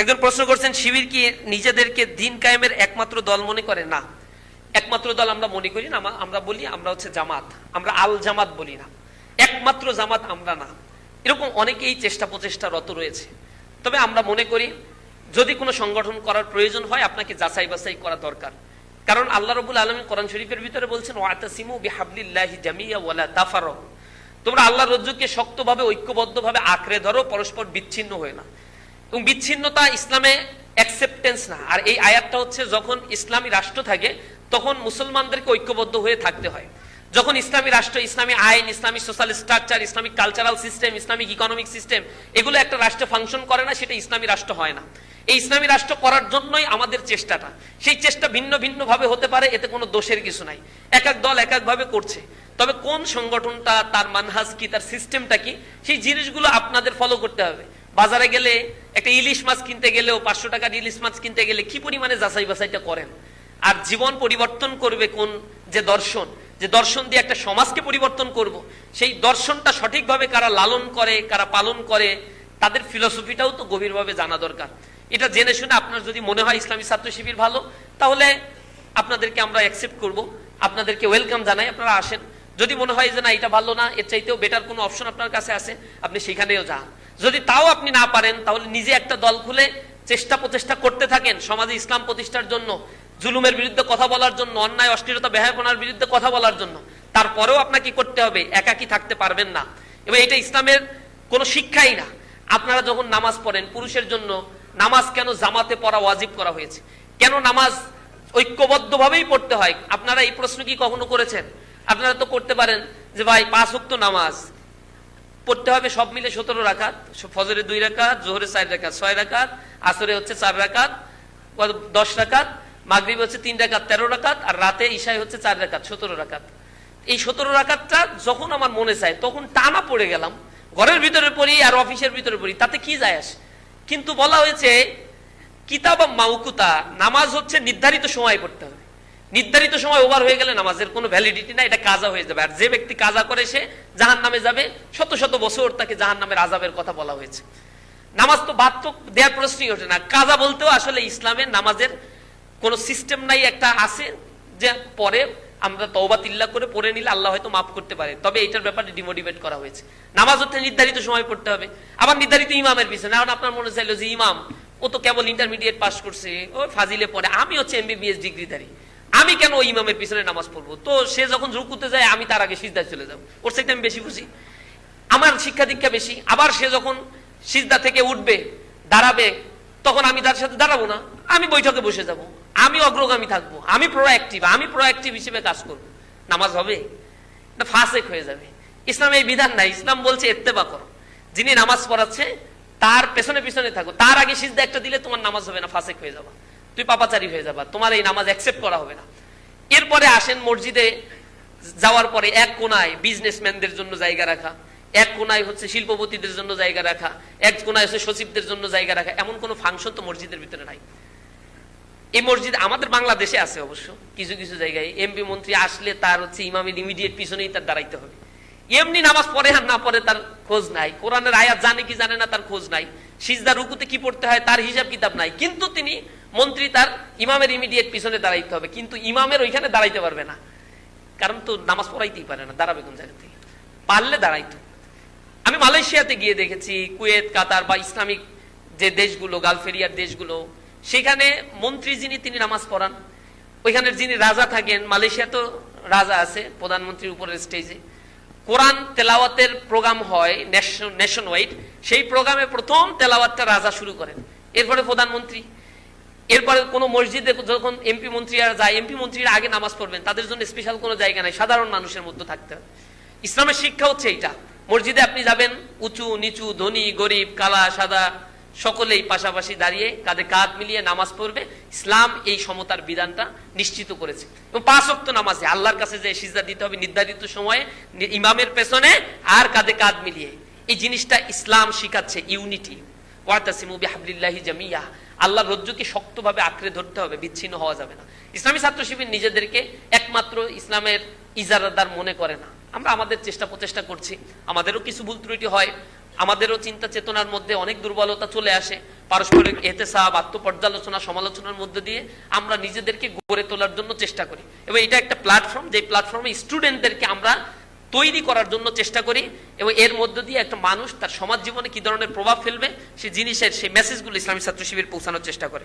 একজন প্রশ্ন করছেন, শিবির কি নিজেদেরকে দিন কায়েমের একমাত্র দল মনে করে? না, একমাত্র দল আমরা মনে করি না। আমরা বলি আমরা হচ্ছে জামাত, আমরা আল জামাত বলি না, একমাত্র জামাত আমরা না। এরকম অনেকেই চেষ্টা প্রচেষ্টা রত রয়েছে। তবে আমরা মনে করি যদি কোনো সংগঠন করার প্রয়োজন হয় আপনাকে যাচাই বাছাই করা দরকার। কারণ আল্লাহ রাব্বুল আলামিন কোরআন শরীফের ভিতরে বলছেন, ওয়াতাসিমু বিহাবলিল্লাহি জামিয়া ওয়ালা তাফাররাকু, তোমরা আল্লাহর রজ্জুকে শক্তভাবে ঐক্যবদ্ধভাবে আঁকড়ে ধরো, পরস্পর বিচ্ছিন্ন হয়ে না। এবং বিচ্ছিন্নতা ইসলামে অ্যাকসেপ্টেন্স না। আর এই আয়াতটা হচ্ছে যখন ইসলামী রাষ্ট্র থাকে তখন মুসলমানদেরকে ঐক্যবদ্ধ হয়ে থাকতে হয়। যখন ইসলামী রাষ্ট্র, ইসলামী আইন, ইসলামী social structure, Islamic cultural system, Islamic economic system এগুলো একটা রাষ্ট্রে ফাংশন করে না, সেটা ইসলামী রাষ্ট্র হয় না। এই ইসলামী রাষ্ট্র করার জন্যই আমাদের চেষ্টাটা। সেই চেষ্টা ভিন্ন ভিন্ন ভাবে হতে পারে, এতে কোনো দোষের কিছু নাই। এক এক দল এক এক ভাবে করছে। তবে কোন সংগঠনটা, তার মানহাজ কি, তার সিস্টেমটা কি, সেই জিনিসগুলো আপনাদের ফলো করতে হবে। বাজারে গেলে একটা ইলিশ মাছ কিনতে গেলেও 500 টাকার ইলিশ মাছ কিনতে গেলে কি পরিমাণে যাচাই বাছাইটা করেন। আর জীবন পরিবর্তন করবে কোন যে দর্শন দিয়ে একটা সমাজকে পরিবর্তন করব, সেই দর্শনটা সঠিকভাবে কারা লালন করে, কারা পালন করে, তাদের ফিলোসফিটাও তো গভীরভাবে জানা দরকার। এটা জেনে শুনে আপনার যদি মনে হয় ইসলামী ছাত্র শিবির ভালো, তাহলে আপনাদেরকে আমরা অ্যাকসেপ্ট করব, আপনাদেরকে ওয়েলকাম জানাই, আপনারা আসেন। যদি মনে হয় যে না এটা ভালো না, এর চাইতেও বেটার কোনো অপশন আপনার কাছে আছে, আপনি সেখানেও যান। যদি তাও আপনি না পারেন, তাহলে নিজে একটা দল খুলে চেষ্টা প্রচেষ্টা করতে থাকেন সমাজে ইসলাম প্রতিষ্ঠার জন্য, জুলুমের বিরুদ্ধে কথা বলার জন্য, অন্যায় অশ্লীলতা বেহায়াপনার বিরুদ্ধে কথা বলার জন্য। তারপরেও আপনাকে করতে হবে, একাকী থাকতে পারবেন না। এবং এটা ইসলামের কোনো শিক্ষাই না। আপনারা যখন নামাজ পড়েন, পুরুষের জন্য নামাজ কেন জামাতে পড়া ওয়াজিব করা হয়েছে? কেন নামাজ ঐক্যবদ্ধভাবেই পড়তে হয়? আপনারা এই প্রশ্ন কি কখনো করেছেন? আপনারা তো করতে পারেন যে ভাই 5 ওয়াক্ত নামাজ পড়তে হবে সব মিলে 17 রাকাত, ফজরে 2 রাকাত, জোহরে 4 রাকাত, 6 রাকাত, আসরে হচ্ছে 4 রাকাত, 10 রাকাত, মাগরিবে হচ্ছে 3 রাকাত, 13 রাকাত, আর রাতে ইশায় হচ্ছে 4 রাকাত, 17 রাকাত। এই 17 রাকাতটা যখন আমার মনে চায় তখন টানা পড়ে গেলাম, ঘরের ভিতরে পড়ি আর অফিসের ভিতরে পড়ি, তাতে কি যায় আসে? কিন্তু বলা হয়েছে কিতাব মাউকুতা, নামাজ হচ্ছে নির্ধারিত সময় পড়তে হবে। নির্ধারিত সময় ওভার হয়ে গেলে নামাজের কোনো ভ্যালিডিটি না, এটা কাজা হয়ে যাবে। আর যে ব্যক্তি কাজা করে সে জাহান্নামে যাবে, শত শত বছর তাকে জাহান্নামের আযাবের কথা বলা হয়েছে। নামাজ তো বাদ তো দেওয়ার প্রশ্নই ওঠে না। কাজা বলতেও আসলে ইসলামের নামাজের কোনো সিস্টেম নাই, একটা আছে যে পরে আমরা তওবা তিল্লা করে পড়ে নিলে আল্লাহ হয়তো মাফ করতে পারে, তবে এটার ব্যাপারে ডিমোটিভেট করা হয়েছে। নামাজ হচ্ছে নির্ধারিত সময় পড়তে হবে, আবার নির্ধারিত ইমামের পিছনে। এখন আপনার মনে চাইলো যে ইমাম ও তো কেবল ইন্টারমিডিয়েট পাস করছে, ও ফাজিলে পড়ে, আমি হচ্ছে MBBS ডিগ্রিধারী, আমি কেন ওই ইমামের পিছনে নামাজ পড়বো? তো সে যখন রুকুতে যায় আমি তার আগে সিজদায় চলে যাবো, ওর চাইতে আমি বেশি খুশি, আমার শিক্ষা দীক্ষা বেশি। আবার সে যখন সিজদা থেকে উঠবে, দাঁড়াবে, তখন আমি তার সাথে দাঁড়াবো না, আমি বৈঠকে বসে যাব, আমি অগ্রগামী থাকবো, আমি প্রোঅ্যাক্টিভ হিসেবে কাজ করবো। নামাজ হবে না? ফাসেক হয়ে যাবে। ইসলাম এই বিধান নাই। ইসলাম বলছে ইত্তেবা করো, যিনি নামাজ পড়াচ্ছে তার পেছনে পিছনে থাকো, তার আগে সিজদা একটা দিলে তোমার নামাজ হবে না, ফাসেক হয়ে যাবা, তুই পাপাচারী হয়ে যাবা, তোমার এই নামাজ অ্যাকসেপ্ট করা হবে না। এরপরে আসেন মসজিদে যাওয়ার পরে এক কোনায় বিজনেসম্যানদের জন্য জায়গা রাখা, এক কোনায় হচ্ছে শিল্পপতিদের জন্য জায়গা রাখা, এক কোনায় হচ্ছে সচিবদের জন্য জায়গা রাখা, এমন কোনো ফাংশন তো মসজিদের ভিতরে নাই। এই মসজিদ আমাদের বাংলাদেশে আছে অবশ্য কিছু কিছু জায়গায়, এমপি মন্ত্রী আসলে তার হচ্ছে ইমামের ইমিডিয়েট পিছনেই তার দাঁড়াইতে হবে। এমনি নামাজ পড়ে আর না পড়ে তার খোঁজ নাই, কোরআনের আয়াত জানে কি জানে না তার খোঁজ নাই, সিজদা রুকুতে কি পড়তে হয় তার হিসাব কিতাব নাই, কিন্তু তিনি মন্ত্রী, তার ইমামের ইমিডিয়েট পিছনে দাঁড়াইতে হবে, কিন্তু ইমামের ওইখানে দাঁড়াইতে পারবে না, কারণ তো নামাজ পড়াইতেই পারে না, দাঁড়াবে কোন জায়গা থেকে? পারলে দাঁড়াইতো। আমি মালয়েশিয়াতে গিয়ে দেখেছি, কুয়েত, কাতার বা ইসলামিক যে দেশগুলো, গালফ এরিয়ার দেশগুলো, সেখানে মন্ত্রী যিনি তিনি নামাজ পড়ান, ওইখানের যিনি রাজা থাকেন, মালয়েশিয়া তো রাজা আছে প্রধানমন্ত্রীর উপরের স্টেজে, কোরআন তেলাওয়াতের প্রোগ্রাম হয় নেশন ওয়াইড, সেই প্রোগ্রামে প্রথম তেলাওয়াতটা রাজা শুরু করেন, এরপরে প্রধানমন্ত্রী। এরপরে কোনো মসজিদে যখন এমপি মন্ত্রীরা যায়, এমপি মন্ত্রীরা আগে নামাজ পড়বেন, তাদের জন্য স্পেশাল কোনো জায়গা নাই, সাধারণ মানুষের মধ্যে থাকতে হবে। ইসলামের শিক্ষা হচ্ছে এইটা। মসজিদে আপনি যাবেন, উঁচু নিচু, ধনী গরিব, কালা সাদা সকলেই পাশাপাশি দাঁড়িয়ে কাঁধে কাঁধ মিলিয়ে নামাজ পড়বে। ইসলাম এই সমতার বিধানটা নিশ্চিত করেছে। এবং 5 ওয়াক্ত নামাজে আল্লাহর কাছে যে সিজদা দিতে হবে নির্ধারিত সময়ে, ইমামের পেছনে আর কাঁধে কাঁধ মিলিয়ে, এই জিনিসটা ইসলাম শিখাচ্ছে। ইউনিটি, ওয়াতাসিমু বিহাবলিল্লাহি জামিয়া, আল্লাহর রজ্জুকে শক্তভাবে আঁকড়ে ধরতে হবে, বিচ্ছিন্ন হওয়া যাবে না। ইসলামী ছাত্র শিবির নিজেদেরকে একমাত্র ইসলামের ইজারাদার মনে করে না। আমরা আমাদের চেষ্টা প্রচেষ্টা করছি, আমাদেরও কিছু ভুল ত্রুটি হয়, আমাদেরও চিন্তা চেতনার মধ্যে অনেক দুর্বলতা চলে আসে, পারস্পরিক এহতেসাব, আত্মপর্যালোচনা, সমালোচনার মধ্যে দিয়ে আমরা নিজেদেরকে গড়ে তোলার জন্য চেষ্টা করি। এবং এটা একটা প্ল্যাটফর্ম, যে প্ল্যাটফর্মে স্টুডেন্টদেরকে আমরা তৈরি করার জন্য চেষ্টা করি, এবং এর মধ্য দিয়ে একটা মানুষ তার সমাজ জীবনে কি ধরনের প্রভাব ফেলবে সেই জিনিসের, সেই মেসেজগুলো ইসলামী ছাত্র শিবির পৌঁছানোর চেষ্টা করে।